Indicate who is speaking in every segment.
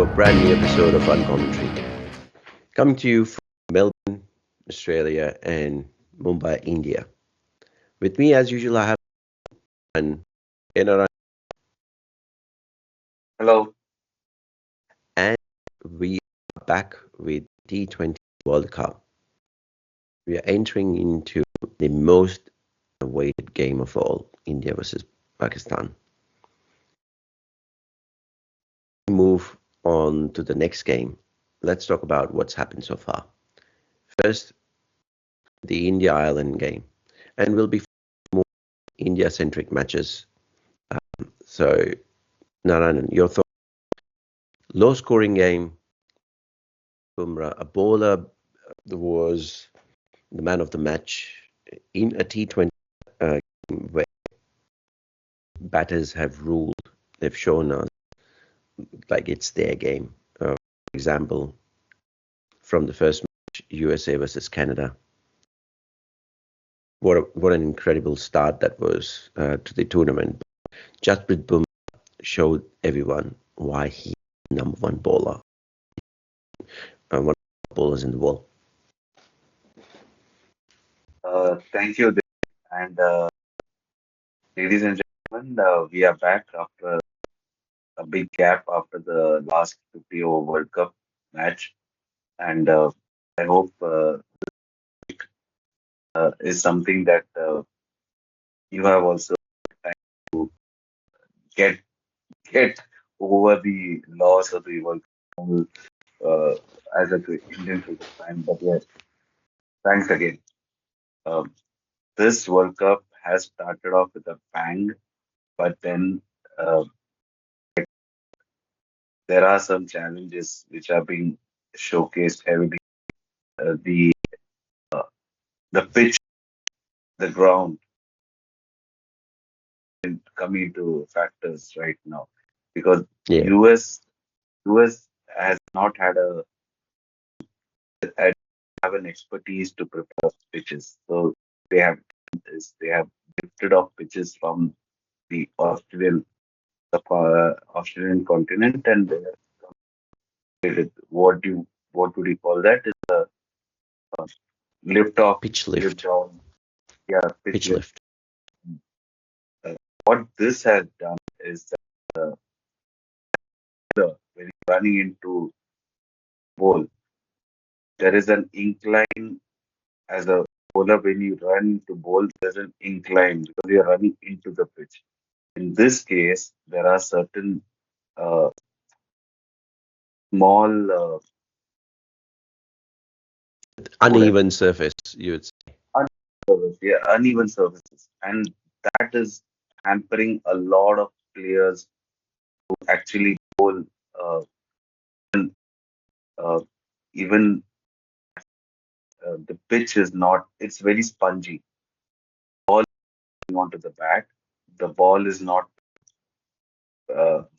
Speaker 1: to a brand new episode of Uncommentary. Coming to you from Melbourne, Australia, and Mumbai, India. With me, as usual, I have an Inara,
Speaker 2: Hello.
Speaker 1: and we are back with T20 World Cup. We are entering into the most awaited game of all, India versus Pakistan. Move on to the next game. Let's talk about what's happened so far. First, the India-Ireland game, and we'll be more India-centric matches. So, Narayan, your thoughts? Low-scoring game. Bumrah, a bowler was the man of the match in a T20 game where batters have ruled. They've shown us like it's their game. For example, from the first match, USA versus Canada. What an incredible start that was to the tournament. Jasprit Bumrah showed everyone why he's the number one bowler, one of the bowlers in the world.
Speaker 2: Thank you, Dev. And ladies and gentlemen, we are back after a big gap after the last 50 over World Cup match. And I hope is something that you have also time to get get over the loss of the World Cup as a Indian cricket fan. But yes, thanks again. Um, this World Cup has started off with a bang, but then uh, there are some challenges which are being showcased heavily. The the pitch, the ground, coming into factors right now because
Speaker 1: Yeah,
Speaker 2: US US has not had have an expertise to prepare pitches. So they have they have lifted off pitches from the Australian continent, and they have created what would you call that? Is a lift off,
Speaker 1: pitch
Speaker 2: lift
Speaker 1: lift,
Speaker 2: down, yeah, pitch
Speaker 1: pitch
Speaker 2: lift.
Speaker 1: lift.
Speaker 2: What this has done is that when you're running into bowl, there is an incline as a bowler. When you run into bowl, there's an incline because you're running into the pitch. In this case, there are certain uh, small would I-
Speaker 1: Uneven surface, you would say.
Speaker 2: uneven surfaces, and that is hampering a lot of players who actually bowl. Uh, uh, even the pitch is not; it's very spongy. Ball onto the bat, the ball is not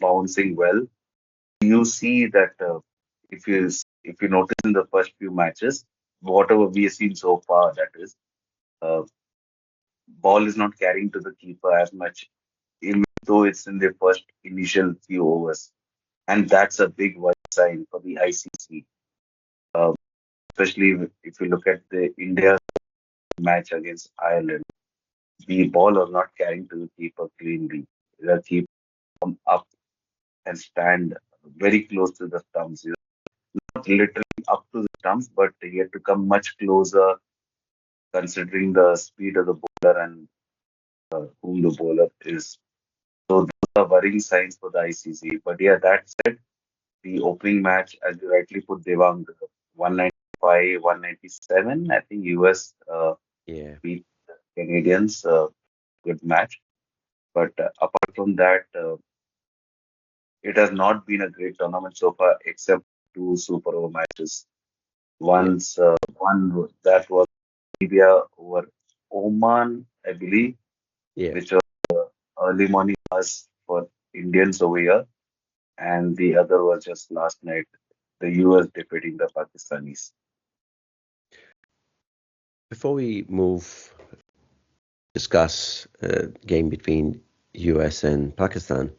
Speaker 2: bouncing well. You see that if you notice in the first few matches, whatever we have seen so far, that is, uh, ball is not carrying to the keeper as much, even though it's in the first initial few overs, and that's a big worry sign for the ICC. Uh, Especially if you look at the India match against Ireland, the ball was not carrying to the keeper cleanly. The keeper come up and stand very close to the stumps. Not literally up to the stumps, but he had to come much closer considering the speed of the bowler and whom the bowler is. So those are worrying signs for the ICC. But yeah, that said, the opening match, as you rightly put, Devang, 195, 197. I think US
Speaker 1: Yeah.
Speaker 2: beat the Canadians. Good match. But apart from that, it has not been a great tournament so far, except two Super Over matches.
Speaker 1: Yeah.
Speaker 2: One that was Libya over Oman, I believe,
Speaker 1: Yeah.
Speaker 2: which was early morning hours for Indians over here, and the other was just last night, the US defeating the Pakistanis.
Speaker 1: Before we move, discuss game between US and Pakistan,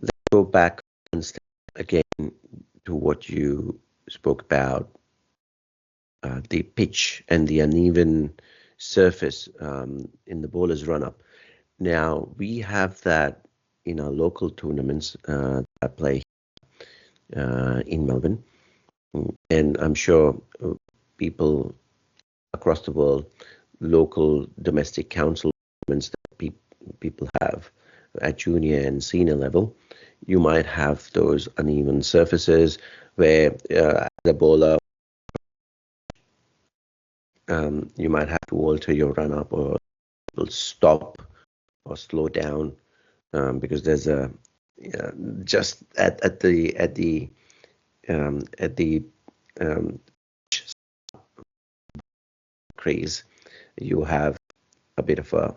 Speaker 1: let's go back one step again to what you spoke about, the pitch and the uneven surface in the bowler's run-up. Now, we have that in our local tournaments that I play in Melbourne. And I'm sure people across the world, local domestic council tournaments that people have at junior and senior level, you might have those uneven surfaces where the bowler, you might have to alter your run-up or stop or slow down because there's a just at the um, crease, you have a bit of a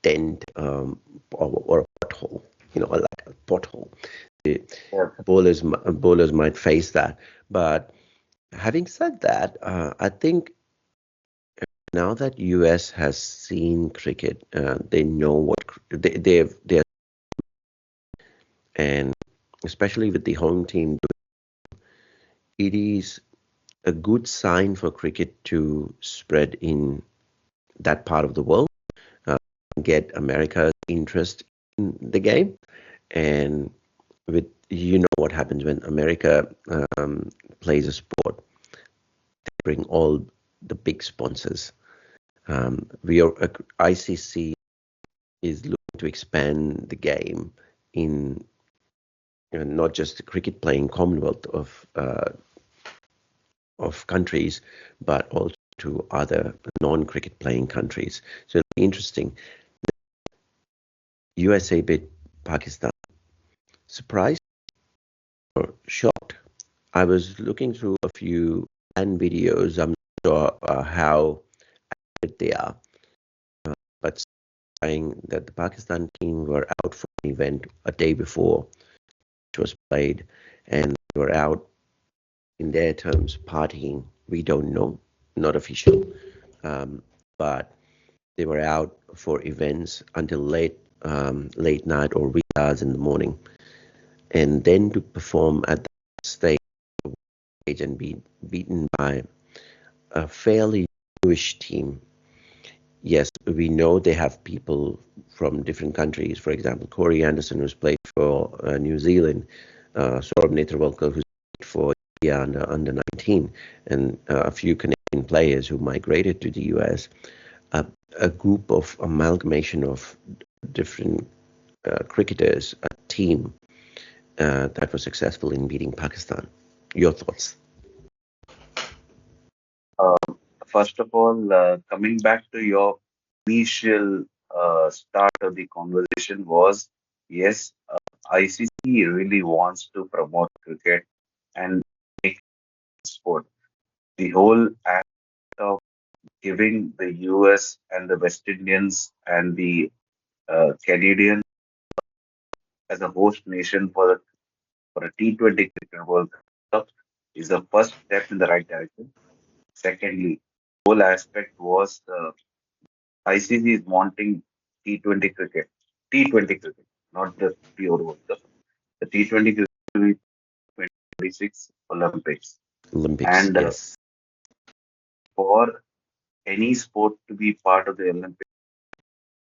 Speaker 1: dent or a pothole, like a pothole. The
Speaker 2: Yeah.
Speaker 1: bowlers might face that. But having said that, I think now that US has seen cricket, they know what they're, and especially with the home team, it is a good sign for cricket to spread in that part of the world, get America's interest in the game, and with what happens when America plays a sport, they bring all the big sponsors. We are ICC is looking to expand the game in not just the cricket playing Commonwealth of countries, but also to other non-cricket playing countries. So it'll be interesting. USA beat Pakistan. Surprised or shocked? I was looking through a few fan videos. I'm not sure how accurate they are, but saying that the Pakistan team were out for an event a day before it was played, and they were out in their terms partying. We don't know, not official, but they were out for events until late night or wee hours in the morning, and then to perform at that stage and be beaten by a fairly Jewish team. Yes, we know they have people from different countries. For example, Corey Anderson, who's played for New Zealand, Saurabh Netravalkar, who's played for India under 19, and a few Canadian players who migrated to the US. A group of amalgamation of different cricketers, a team that was successful in beating Pakistan. Your thoughts?
Speaker 2: First of all, coming back to your initial start of the conversation was, yes, ICC really wants to promote cricket and make sport. The whole act of giving the US and the West Indians and the Canadians as a host nation for a T20 cricket World Cup is the first step in the right direction. Secondly, whole aspect was ICC is wanting T20 cricket, T20 cricket, not the pure World Cup. The T20 cricket will be 2026 Olympics,
Speaker 1: Olympics,
Speaker 2: and
Speaker 1: yes.
Speaker 2: for any sport to be part of the Olympics,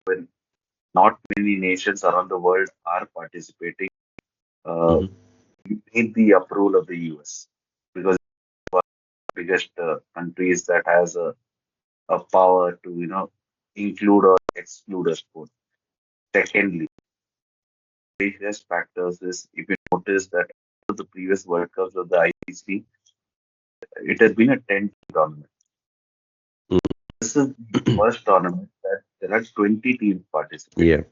Speaker 2: when not many nations around the world are participating, uh,
Speaker 1: Hmm.
Speaker 2: you need the approval of the US because it's one of the biggest countries that has a power to include or exclude a sport. Secondly, biggest factors is if you notice that the previous World Cups of the ICC, it has been a 10 tournament. This is the first tournament that there are 20 teams participating.
Speaker 1: Yeah,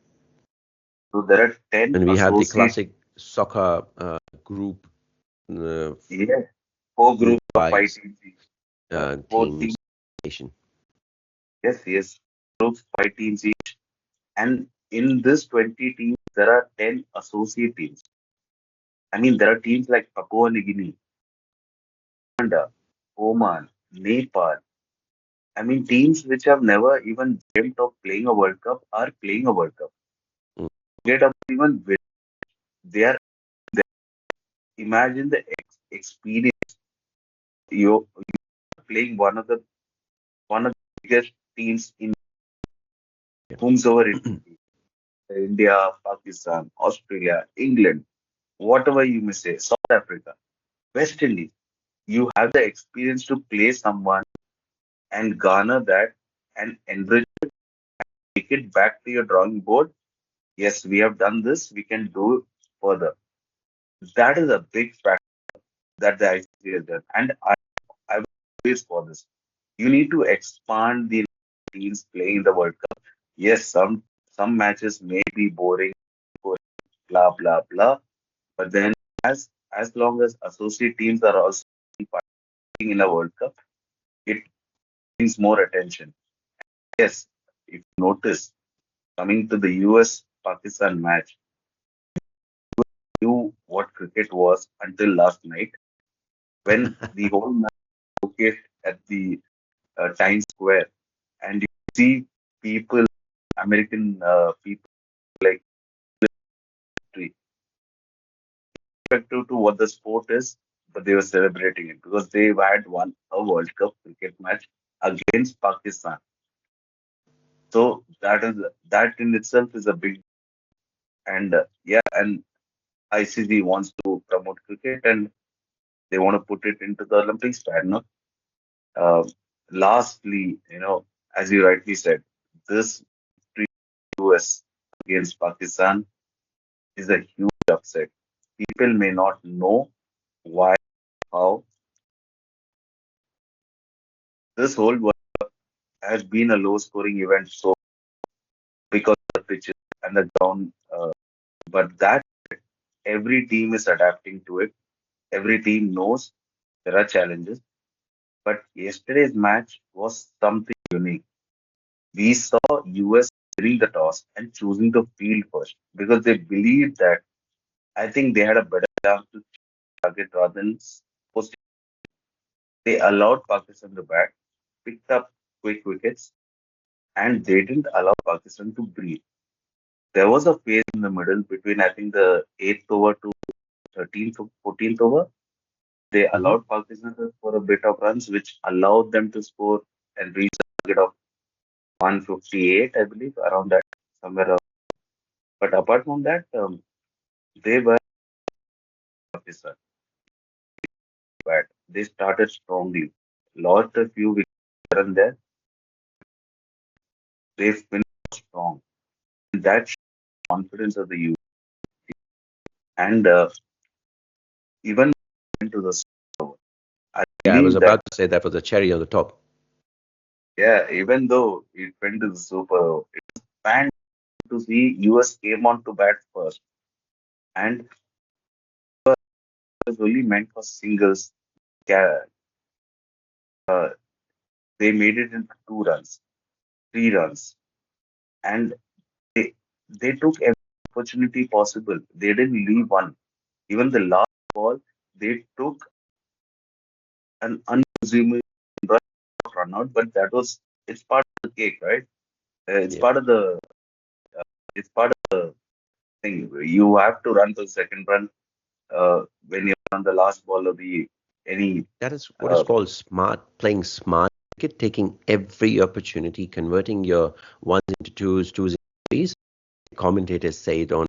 Speaker 2: So there are 10
Speaker 1: and we have the
Speaker 2: associate,
Speaker 1: classic soccer group
Speaker 2: yes, four
Speaker 1: group
Speaker 2: groups of five
Speaker 1: wise
Speaker 2: teams each. Four
Speaker 1: teams
Speaker 2: teams,
Speaker 1: nation.
Speaker 2: yes, groups, five teams each. And in this 20 teams, there are 10 associate teams. I mean, there are teams like Papua New Guinea, Uganda, Oman, Nepal. I mean, teams which have never even dreamt of playing a World Cup are playing a World Cup.
Speaker 1: Mm.
Speaker 2: Forget about even they are there. imagine the experience. You're playing one of the biggest teams in whomsoever it may be. India, Pakistan, Australia, England, whatever you may say, South Africa, West Indies. You have the experience to play someone and garner that and enrich, take it back to your drawing board. Yes, we have done this. We can do further. That is a big factor that the ICC has done, and I will always for this. You need to expand the teams playing the World Cup. Yes, some matches may be boring, blah blah blah, but then as long as associate teams are also participating in a World Cup, it brings more attention. Yes, if you notice, coming to the US Pakistan match, knew what cricket was until last night when the whole match showcased at the Times Square, and you see people, American people like respective to what the sport is, but they were celebrating it because they had won a World Cup cricket match against Pakistan. So that in itself is a big, and yeah, and ICC wants to promote cricket and they want to put it into the Olympics. Fair enough. Uh, Lastly, as you rightly said, this victory US against Pakistan is a huge upset. People may not know why, how this whole world has been a low scoring event so because of the pitches and the ground. But that every team is adapting to it. Every team knows there are challenges. But yesterday's match was something unique. We saw US winning the toss and choosing the field first because they believed that I think they had a better chance to target rather than post. They allowed Pakistan to bat, picked up quick wickets, and they didn't allow Pakistan to breathe. There was a phase in the middle between I think the 8th over to 13th or 14th over. They
Speaker 1: Mhm.
Speaker 2: allowed Pakistan to score a bit of runs, which allowed them to score and reach a target of 158, I believe, around that somewhere. But apart from that, they were Pakistan bad. They started strongly, lost a few wickets here and there. They finished strong. And that shows confidence of the youth. And even into the score, I
Speaker 1: Yeah, I was
Speaker 2: believe that,
Speaker 1: about to say that was a cherry on the top.
Speaker 2: yeah, even though it went to the Super Bowl, it's fun to see US came on to bat first. And it was only meant for singles. Ca- Uh, they made it into 2 runs, 3 runs. And they, they took every opportunity possible. They didn't leave one. Even the last ball, they took an unpresumable run out, but it's part of the cake, right? It's
Speaker 1: Yeah,
Speaker 2: part of the it's part of the thing. You have to run for the second run when you're on the last ball of the any.
Speaker 1: that is what is
Speaker 2: Uh,
Speaker 1: called smart playing smart cricket, taking every opportunity, converting your ones into twos into threes. Commentators say it on.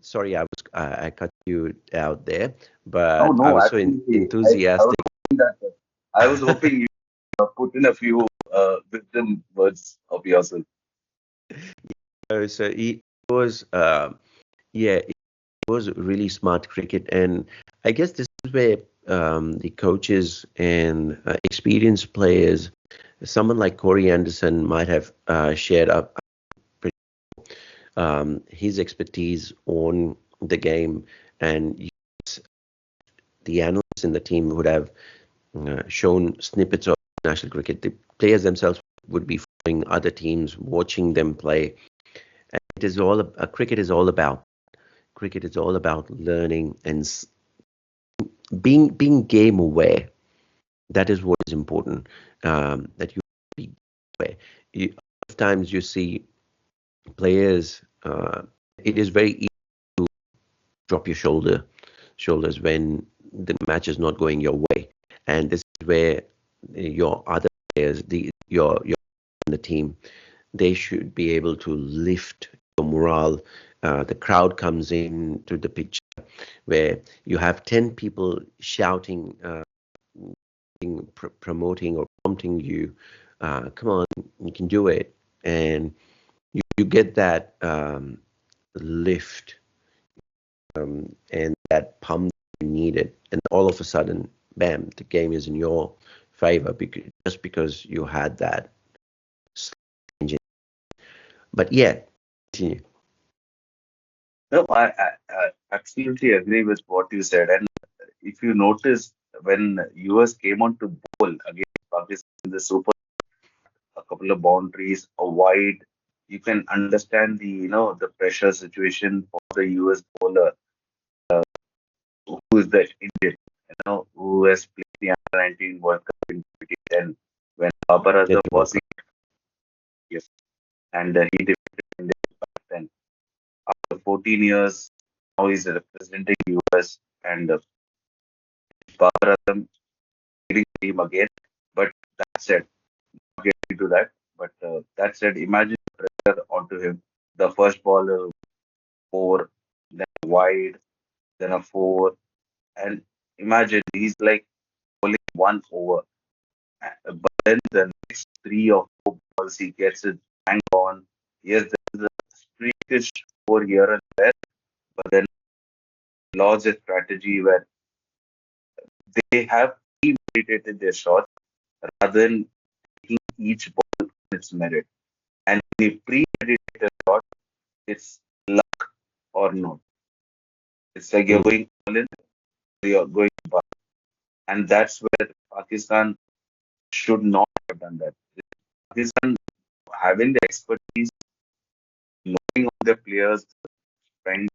Speaker 1: Sorry, I cut you out there,
Speaker 2: no,
Speaker 1: but I
Speaker 2: no,
Speaker 1: was so
Speaker 2: absolutely. I was
Speaker 1: enthusiastic.
Speaker 2: hoping that I was hoping you put in a few wisdom words of yourself.
Speaker 1: So it was, yeah, it was really smart cricket, and I guess this is where the coaches and experienced players, someone like Corey Anderson, might have shared up his expertise on the game, and the analysts in the team would have shown snippets of national cricket. The players themselves would be following other teams, watching them play. And it is all cricket is all about learning and being game aware. That is what is important. That you be aware. Sometimes you see players. It is very easy to drop your shoulder. shoulders when the match is not going your way. And this is where your other players, your in the team, they should be able to lift your morale. The crowd comes in to the pitch where you have 10 people shouting, promoting or prompting you, come on, you can do it. And you get that lift and that pump you needed. And all of a sudden, bam, the game is in your favor just because you had that engine. But yeah, continue.
Speaker 2: No, I absolutely agree with what you said. And if you notice, when US came on to bowl against Pakistan in the Super, a couple of boundaries, a wide, you can understand the the pressure situation for the US bowler, who is the Indian, who has played the under 19 World Cup in 2010 when Babar
Speaker 1: Get
Speaker 2: Azam
Speaker 1: to
Speaker 2: was
Speaker 1: welcome.
Speaker 2: in, yes, and he defeated India back then. After 14 years, now he's representing US, and Babar Azam leading the team again. But that said, not get into that. But that said, imagine the pressure onto him. The first ball, four, then wide, then a four, and imagine he's like only 1 over. But then the next three or four balls he gets it bang on. Yes, there's a streakish over here and there, but then lost a strategy where they have premeditated their shots rather than taking each ball on its merit. And the premeditated shot, it's luck or not. It's like you're
Speaker 1: Mm.
Speaker 2: going all in, or you're going back. And that's where Pakistan should not have done that. Pakistan having the expertise, knowing all their players, friends,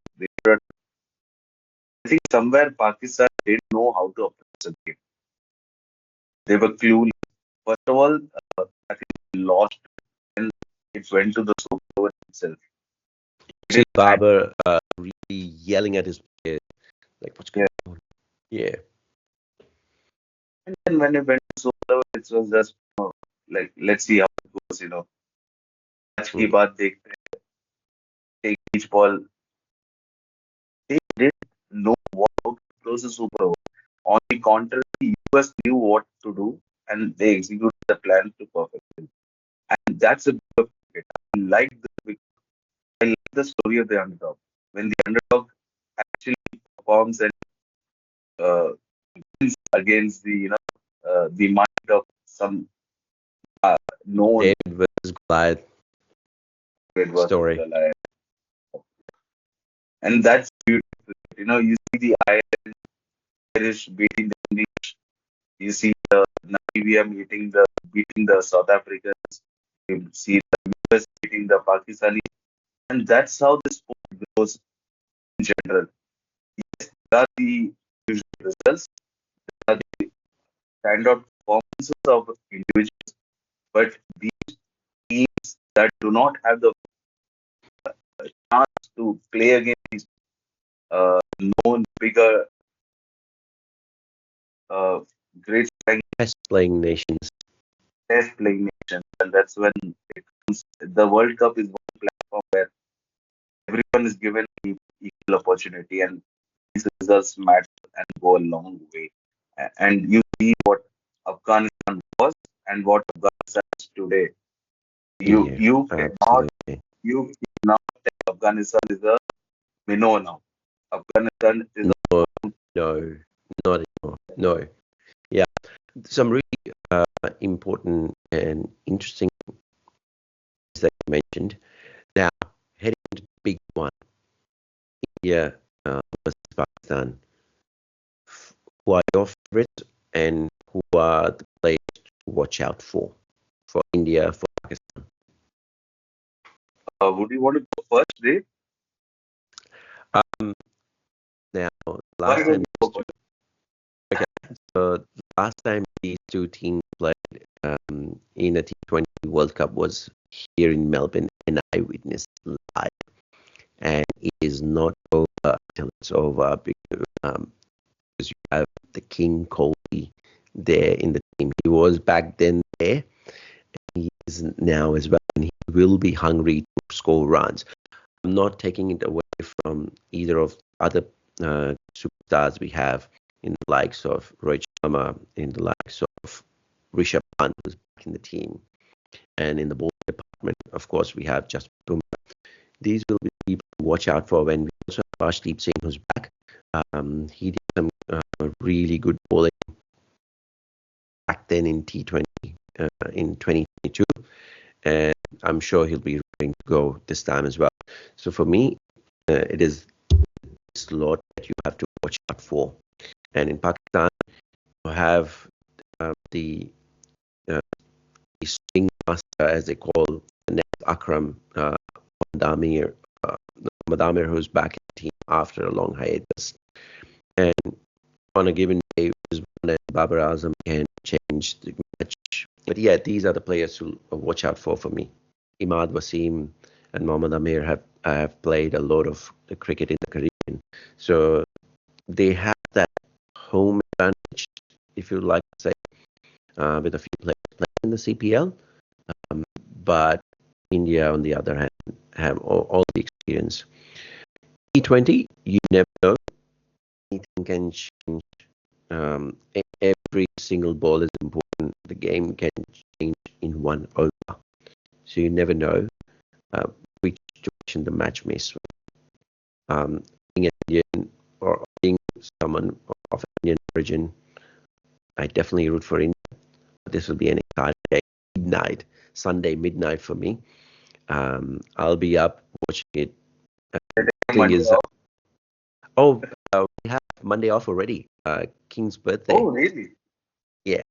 Speaker 2: I think somewhere Pakistan didn't know how to approach the game. They were clueless. First of all, I think they lost and it went to the super over itself. It
Speaker 1: See
Speaker 2: is bad.
Speaker 1: Barber really yelling at his players, like, what's going
Speaker 2: Yeah.
Speaker 1: on? Yeah.
Speaker 2: And then when it went to super over, it was just like, let's see how it goes. Match की
Speaker 1: Mm.
Speaker 2: बात देखते हैं, take each ball. They didn't know how to close the super over. On the contrary, US knew what to do and they executed the plan to perfection. And that's a bit of cricket. I like the story of the underdog. When the underdog actually performs and wins against the mind of some uh, known
Speaker 1: David versus Goliath
Speaker 2: great versus
Speaker 1: story.
Speaker 2: Goliath. And that's beautiful. You see the Irish beating the English. You see the Namibia beating the South Africans. You see the US beating the Pakistani. And that's how the sport grows in general. Yes, there are the usual results, there are the standout performances of individuals, but these teams that do not have the chance to play against these known bigger, uh, great strength
Speaker 1: Best playing nations.
Speaker 2: test playing nations, and that's when it comes. The World Cup is one platform where everyone is given equal opportunity, and these results matter and go a long way. And you see what Afghanistan was and what Afghanistan is today. You
Speaker 1: Yeah,
Speaker 2: you cannot
Speaker 1: absolutely.
Speaker 2: you cannot tell Afghanistan is a minnow now. Afghanistan is a
Speaker 1: No, no, not anymore. No. Yeah. Some really important and interesting things that you mentioned. Now, heading to the big one, India versus Pakistan. Who are your favorites and who are the players to watch out for India, for Pakistan?
Speaker 2: would you want to go first, Dave?
Speaker 1: Um, Now,
Speaker 2: Why
Speaker 1: last
Speaker 2: don't
Speaker 1: time
Speaker 2: you
Speaker 1: these
Speaker 2: go
Speaker 1: two,
Speaker 2: first?
Speaker 1: okay, so last time these two teams played in a T20 World Cup was here in Melbourne, and I witnessed live. and it is not over till it's over, because you have the King Colby there in the team. He was back then there, he is now as well, and he will be hungry to score runs. I'm not taking it away from either of other superstars we have in the likes of Rohit Sharma, in the likes of Rishabh Pant, who's back in the team, and in the bowling department, of course, we have just Bumrah. These will be people to watch out for. When we also have Arshdeep Singh, who's back. He did some really good bowling back then in T20 in 2022, and I'm sure he'll be ready to go this time as well. So for me, it is this lot that you have to watch out for. And in Pakistan, you have the swing master, as they call the next Akram, Mohammad Amir, who's back in the team after a long hiatus. And on a given day, Babar Azam can change the match. But yeah, these are the players who watch out for me. Imad Wasim and Mohammad Amir have played a lot of cricket in the Caribbean, so they have that home advantage, if you like to say, with a few players playing in the CPL. But India, on the other hand, have all the experience. T20, you never know. Anything can change. Every single ball is important. The game can change in one over. So you never know which direction the match may swing. Being an Indian or being someone of Indian origin, I definitely root for India. This will be an exciting day, midnight, Sunday midnight for me. I'll be up watching it. Thing is, we have Monday off already. King's birthday.
Speaker 2: Oh, really?
Speaker 1: Yeah.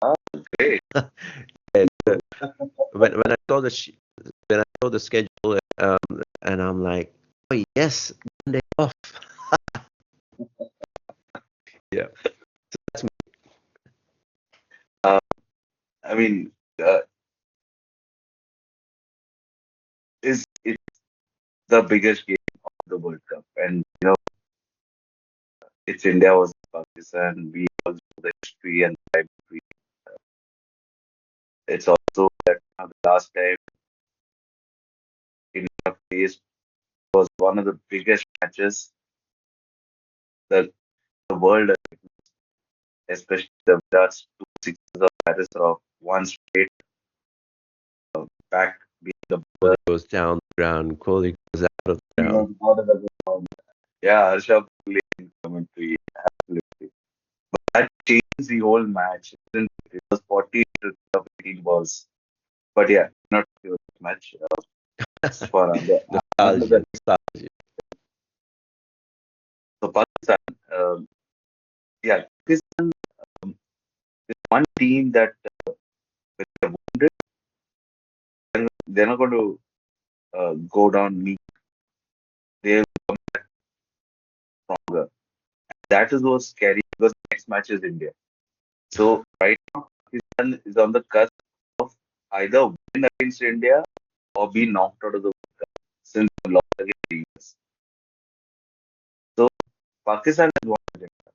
Speaker 2: Oh, great.
Speaker 1: And, when I saw the schedule, and I'm like, oh yes, Monday off. Yeah. So that's me.
Speaker 2: I mean, it's the biggest game of the World Cup, and it's India versus Pakistan. We also know the history and the rivalry. It's also that the last time India faced was one of the biggest matches that the world, especially the Virat's two sixes of Paris of one straight back being the
Speaker 1: Kohli goes down the ground. Kohli goes out of the ground.
Speaker 2: out of the ground. Yeah, Harsha in commentary, absolutely. But that changed the whole match. It was 40 to 18 balls. But yeah, not too much. For another.
Speaker 1: Nostalgia.
Speaker 2: So Pakistan, yeah, Pakistan is one team that when they're wounded, they're not going to go down weak. They'll come back stronger. That is what's scary because next match is India. So right now, Pakistan is on the cusp of either win against India or be knocked out of the World Cup since they lost against the US. So Pakistan has one agenda: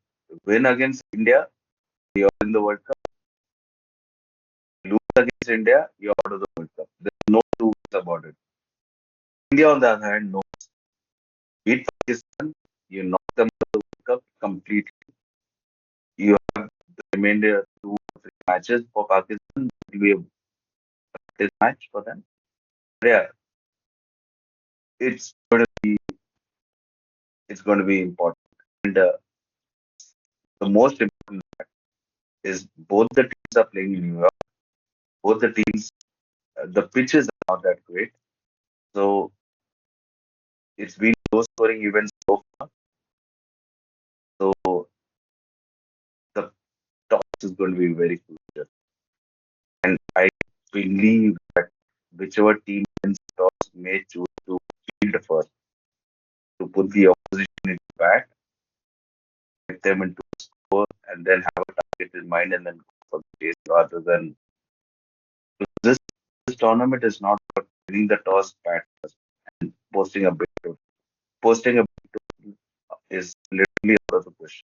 Speaker 2: win against India, you're in the World Cup. Lose against India, you're out of the World Cup. There's no two ways about it. India, on the other hand, knows beat Pakistan, you knock them out of the World Cup completely. You have the remainder 2 or 3 matches for Pakistan. It will be a practice match for them. Yeah, it's going to be important. And the most important is both the teams are playing in New York. Both the teams, the pitches are not that great. So it's been low scoring events so far. So the toss is going to be very crucial. And I believe that whichever team wins the toss may choose to field first to put the opposition into bat, get them into a score, and then have a target in mind and then go for the chase rather than this tournament is not about winning the toss bat first. And posting a big total. Posting a big total is literally out of the question.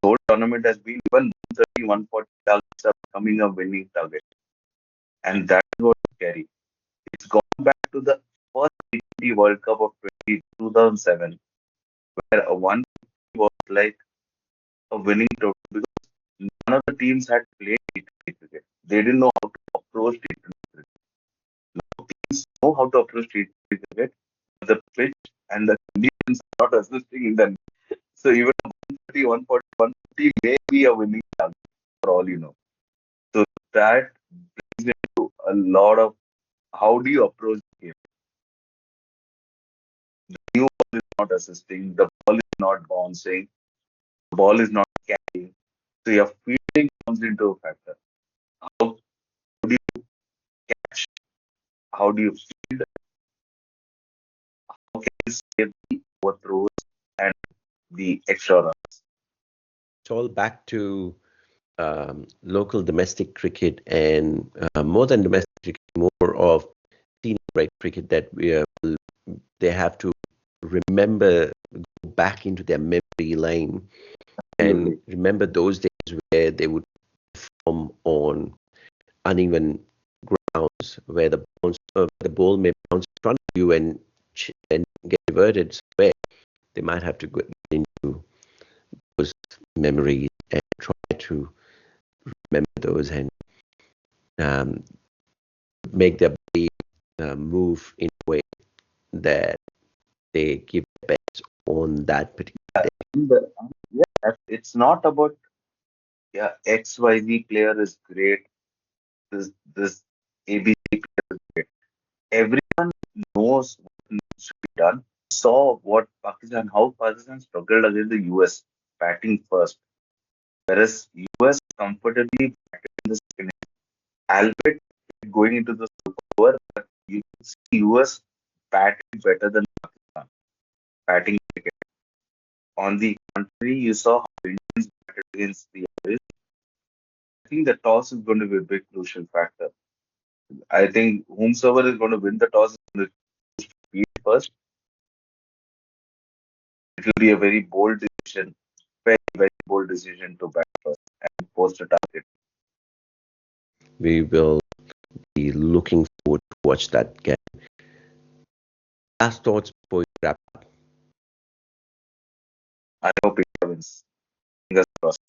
Speaker 2: The whole tournament has been even 130, 140 targets are becoming a winning target. And that is what is scary. It's gone back to the first T20 World Cup of 2007, where a 150 was like a winning total because none of the teams had played T20 cricket. They didn't know how to approach T20 cricket. Now teams know how to approach T20 cricket, but the pitch and the conditions are not assisting in them. So even a 130, 140, 150 may be a winning target for all you know. So that brings into a lot of how do you approach the game? The new ball is not assisting, the ball is not bouncing, the ball is not catching. So your fielding comes into a factor. How do you catch? How do you field? How can you save the overthrows and the extra runs?
Speaker 1: It's all back to local domestic cricket and more than domestic cricket, more of senior grade cricket that they have to remember, go back into their memory lane and
Speaker 2: Absolutely.
Speaker 1: remember those days where they would perform on uneven grounds where the ball may bounce in front of you and get diverted somewhere. They might have to go into those memories and try to remember those and um, make their body move in a way that they give their best on that particular day.
Speaker 2: Yeah, it's not about yeah, XYZ player is great. This ABC player is great. Everyone knows what needs to be done. Saw what Pakistan, how Pakistan struggled against the US batting first, whereas US comfortably batted in the second inning. Albeit going into the super over, but you see US batted better than Pakistan batting cricket. On the contrary, you saw how Indians batted against the Irish. I think the toss is going to be a big crucial factor. I think whomsoever is going to win the toss is going to beat first. It will be a very bold decision, very bold decision to bat first and post a target.
Speaker 1: We will be looking forward to watch that game. Last thoughts before we wrap up.
Speaker 2: I hope it wins. Fingers crossed.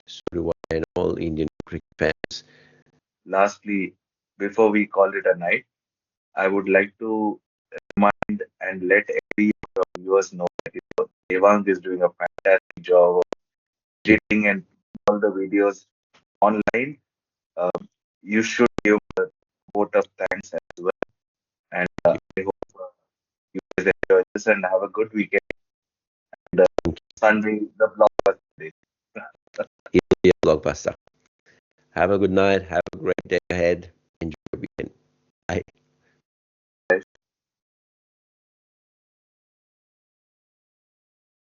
Speaker 1: So do I and all Indian cricket fans.
Speaker 2: Lastly, before we call it a night, I would like to remind and let every viewers know that Devang is doing a fantastic job of editing and all the videos online. Uh, you should give a vote of thanks as well. And I hope you guys enjoy this and have a good weekend. And Sunday, the blockbuster day.
Speaker 1: It'll be a blockbuster. Have a good night. Have a great day ahead. Enjoy your weekend. Bye.